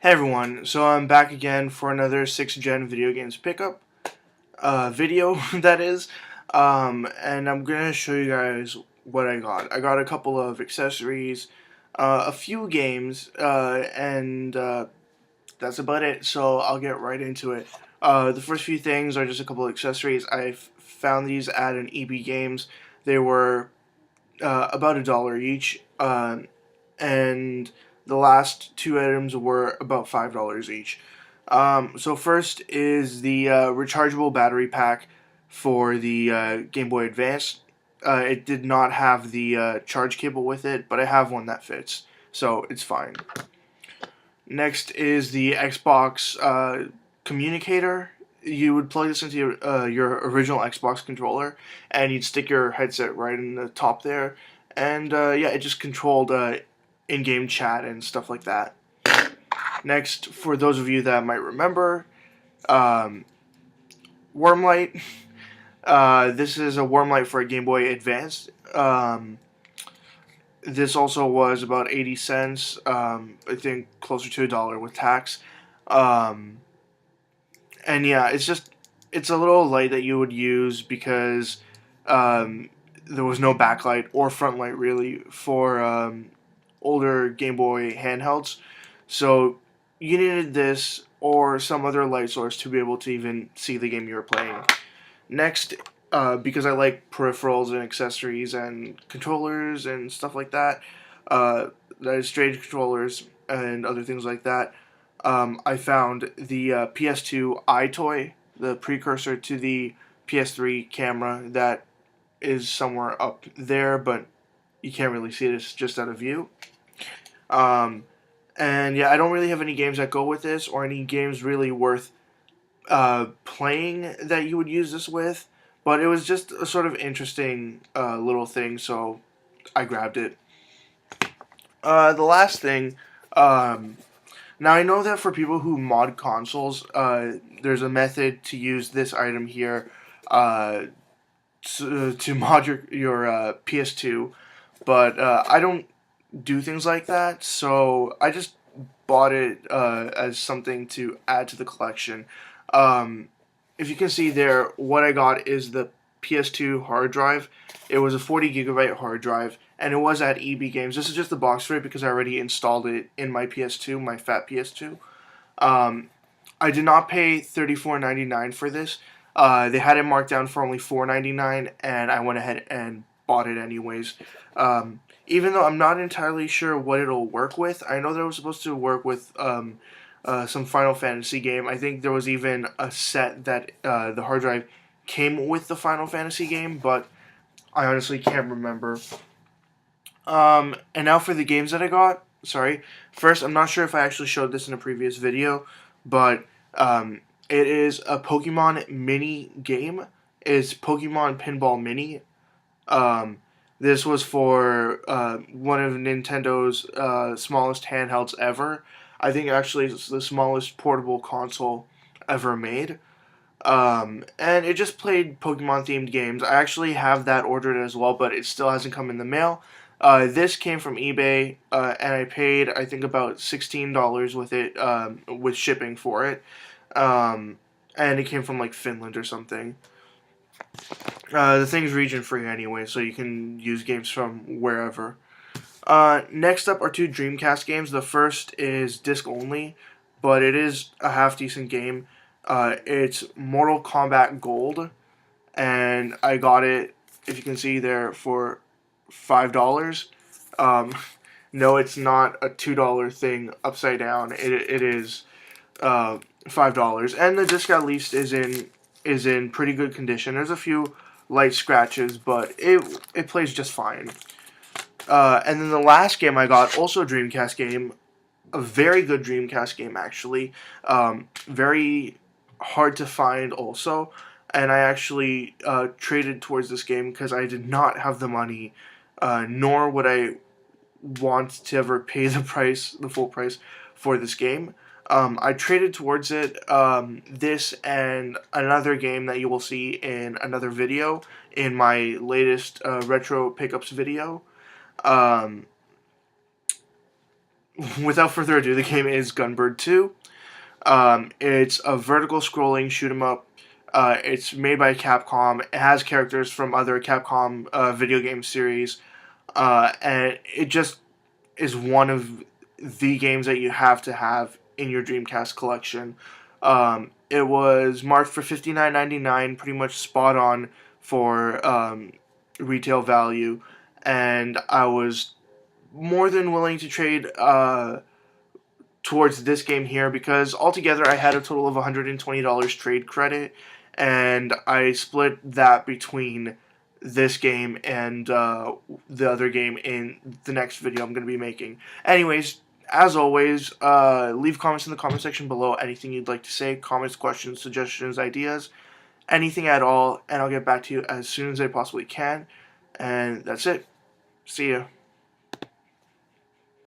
Hey everyone, so I'm back again for another 6th Gen video games pickup video, that is, and I'm gonna show you guys what I got. I got a couple of accessories, a few games, and that's about it, so I'll get right into it. The first few things are just a couple of accessories. I found these at an EB Games. They were about $1 each, and the last two items were about $5 each. So first is the rechargeable battery pack for the Game Boy Advance. It did not have the charge cable with it, but I have one that fits, so it's fine. Next is the Xbox communicator. You would plug this into your original Xbox controller, and you'd stick your headset right in the top there, and yeah, it just controlled in-game chat and stuff like that. Next, for those of you that might remember, um, Wormlight. This is a Wormlight for a Game Boy Advance. This also was about 80 cents. I think closer to $1 with tax. Um, and yeah, it's a little light that you would use because um, there was no backlight or front light really for older Game Boy handhelds. So you needed this or some other light source to be able to even see the game you were playing. Next, because I like peripherals and accessories and controllers and stuff like that, that is strange controllers and other things like that, I found the PS2 iToy, the precursor to the PS3 camera that is somewhere up there, but you can't really see it, it's just out of view. Um, and yeah, I don't really have any games that go with this or any games really worth playing that you would use this with, but it was just a sort of interesting little thing, so I grabbed it. The last thing, now I know that for people who mod consoles, there's a method to use this item here to mod your PS2, but I don't do things like that, so I just bought it as something to add to the collection. Um, if you can see there, what I got is the PS2 hard drive. It was a 40 gigabyte hard drive, and it was at EB Games. This is just the box for it because I already installed it in my PS2, my fat PS2. Um, I did not pay $34.99 for this. They had it marked down for only $4.99, and I went ahead and bought it anyways. Even though I'm not entirely sure what it'll work with, I know that it was supposed to work with some Final Fantasy game. I think there was even a set that the hard drive came with the Final Fantasy game, but I honestly can't remember. And now for the games that I got. Sorry. First, I'm not sure if I actually showed this in a previous video, but it is a Pokemon mini game. It's Pokemon Pinball Mini. This was for one of Nintendo's smallest handhelds ever. I think actually it's the smallest portable console ever made. And it just played Pokemon themed games. I actually have that ordered as well, but it still hasn't come in the mail. This came from eBay, and I paid I think about $16 with it, with shipping for it. And it came from like Finland or something. The thing's region free anyway, so you can use games from wherever. Next up are two Dreamcast games. The first is disc only, but it is a half decent game. It's Mortal Kombat Gold, and I got it, if you can see there, for $5. Um, no, it's not a $2 thing upside down. It is $5, and the disc at least is in pretty good condition. There's a few light scratches, but it plays just fine. And then the last game I got, also a Dreamcast game, a very good Dreamcast game actually, very hard to find also, and I actually traded towards this game because I did not have the money, nor would I want to ever pay the full price for this game. I traded towards it, this and another game that you will see in another video, in my latest retro pickups video. Um, without further ado, the game is Gunbird 2. It's a vertical scrolling shoot 'em up. It's made by Capcom. It has characters from other Capcom video game series, and it just is one of the games that you have to have in your Dreamcast collection. It was marked for $59.99, pretty much spot on for retail value, and I was more than willing to trade towards this game here because altogether I had a total of $120 trade credit, and I split that between this game and the other game in the next video I'm going to be making. Anyways, as always, leave comments in the comment section below, anything you'd like to say, comments, questions, suggestions, ideas, anything at all, and I'll get back to you as soon as I possibly can. And that's it. See ya.